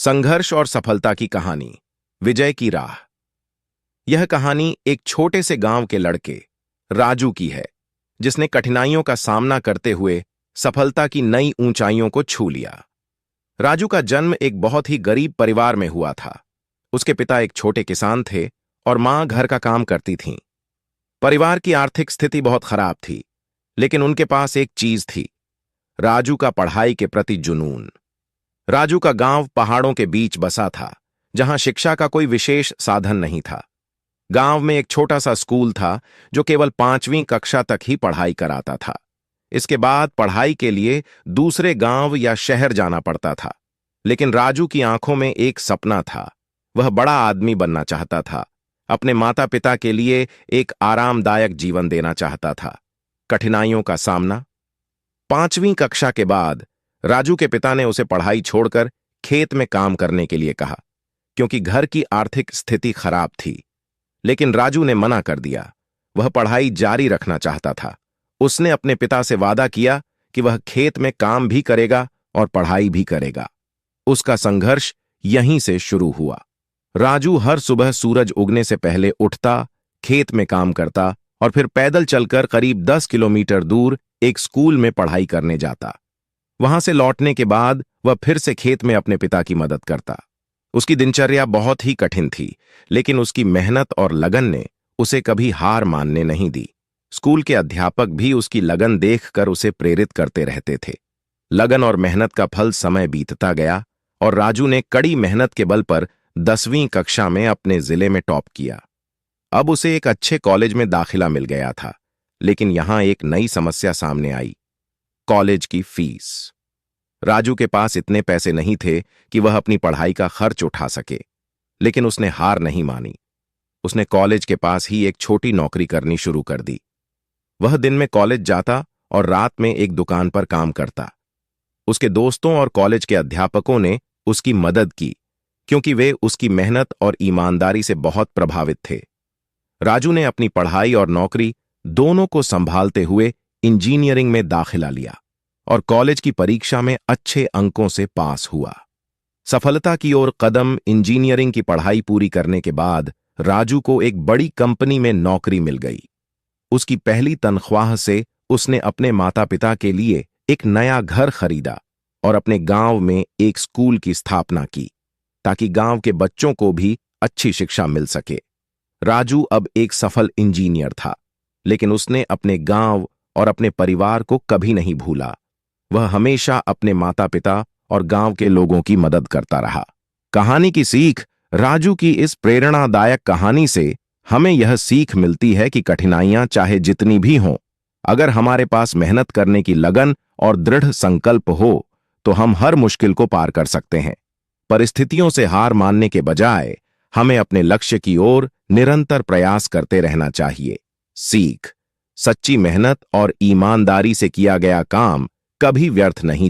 संघर्ष और सफलता की कहानी, विजय की राह। यह कहानी एक छोटे से गांव के लड़के राजू की है, जिसने कठिनाइयों का सामना करते हुए सफलता की नई ऊंचाइयों को छू लिया। राजू का जन्म एक बहुत ही गरीब परिवार में हुआ था। उसके पिता एक छोटे किसान थे और मां घर का काम करती थीं। परिवार की आर्थिक स्थिति बहुत खराब थी, लेकिन उनके पास एक चीज थी, राजू का पढ़ाई के प्रति जुनून। राजू का गांव पहाड़ों के बीच बसा था, जहां शिक्षा का कोई विशेष साधन नहीं था। गांव में एक छोटा सा स्कूल था जो केवल 5वीं कक्षा तक ही पढ़ाई कराता था। इसके बाद पढ़ाई के लिए दूसरे गांव या शहर जाना पड़ता था। लेकिन राजू की आंखों में एक सपना था। वह बड़ा आदमी बनना चाहता था, अपने माता पिता के लिए एक आरामदायक जीवन देना चाहता था। कठिनाइयों का सामना। 5वीं कक्षा के बाद राजू के पिता ने उसे पढ़ाई छोड़कर खेत में काम करने के लिए कहा, क्योंकि घर की आर्थिक स्थिति खराब थी। लेकिन राजू ने मना कर दिया। वह पढ़ाई जारी रखना चाहता था। उसने अपने पिता से वादा किया कि वह खेत में काम भी करेगा और पढ़ाई भी करेगा। उसका संघर्ष यहीं से शुरू हुआ। राजू हर सुबह सूरज उगने से पहले उठता, खेत में काम करता और फिर पैदल चलकर करीब 10 किलोमीटर दूर एक स्कूल में पढ़ाई करने जाता। वहां से लौटने के बाद वह फिर से खेत में अपने पिता की मदद करता। उसकी दिनचर्या बहुत ही कठिन थी, लेकिन उसकी मेहनत और लगन ने उसे कभी हार मानने नहीं दी। स्कूल के अध्यापक भी उसकी लगन देखकर उसे प्रेरित करते रहते थे। लगन और मेहनत का फल समय बीतता गया और राजू ने कड़ी मेहनत के बल पर 10वीं कक्षा में अपने जिले में टॉप किया। अब उसे एक अच्छे कॉलेज में दाखिला मिल गया था, लेकिन यहां एक नई समस्या सामने आई, कॉलेज की फीस। राजू के पास इतने पैसे नहीं थे कि वह अपनी पढ़ाई का खर्च उठा सके, लेकिन उसने हार नहीं मानी। उसने कॉलेज के पास ही एक छोटी नौकरी करनी शुरू कर दी। वह दिन में कॉलेज जाता और रात में एक दुकान पर काम करता। उसके दोस्तों और कॉलेज के अध्यापकों ने उसकी मदद की, क्योंकि वे उसकी मेहनत और ईमानदारी से बहुत प्रभावित थे। राजू ने अपनी पढ़ाई और नौकरी दोनों को संभालते हुए इंजीनियरिंग में दाखिला लिया और कॉलेज की परीक्षा में अच्छे अंकों से पास हुआ। सफलता की ओर कदम। इंजीनियरिंग की पढ़ाई पूरी करने के बाद राजू को एक बड़ी कंपनी में नौकरी मिल गई। उसकी पहली तनख्वाह से उसने अपने माता पिता के लिए एक नया घर खरीदा और अपने गांव में एक स्कूल की स्थापना की, ताकि गांव के बच्चों को भी अच्छी शिक्षा मिल सके। राजू अब एक सफल इंजीनियर था, लेकिन उसने अपने गांव और अपने परिवार को कभी नहीं भूला। वह हमेशा अपने माता पिता और गांव के लोगों की मदद करता रहा। कहानी की सीख। राजू की इस प्रेरणादायक कहानी से हमें यह सीख मिलती है कि कठिनाइयां चाहे जितनी भी हों, अगर हमारे पास मेहनत करने की लगन और दृढ़ संकल्प हो, तो हम हर मुश्किल को पार कर सकते हैं। परिस्थितियों से हार मानने के बजाय हमें अपने लक्ष्य की ओर निरंतर प्रयास करते रहना चाहिए। सीख। सच्ची मेहनत और ईमानदारी से किया गया काम कभी व्यर्थ नहीं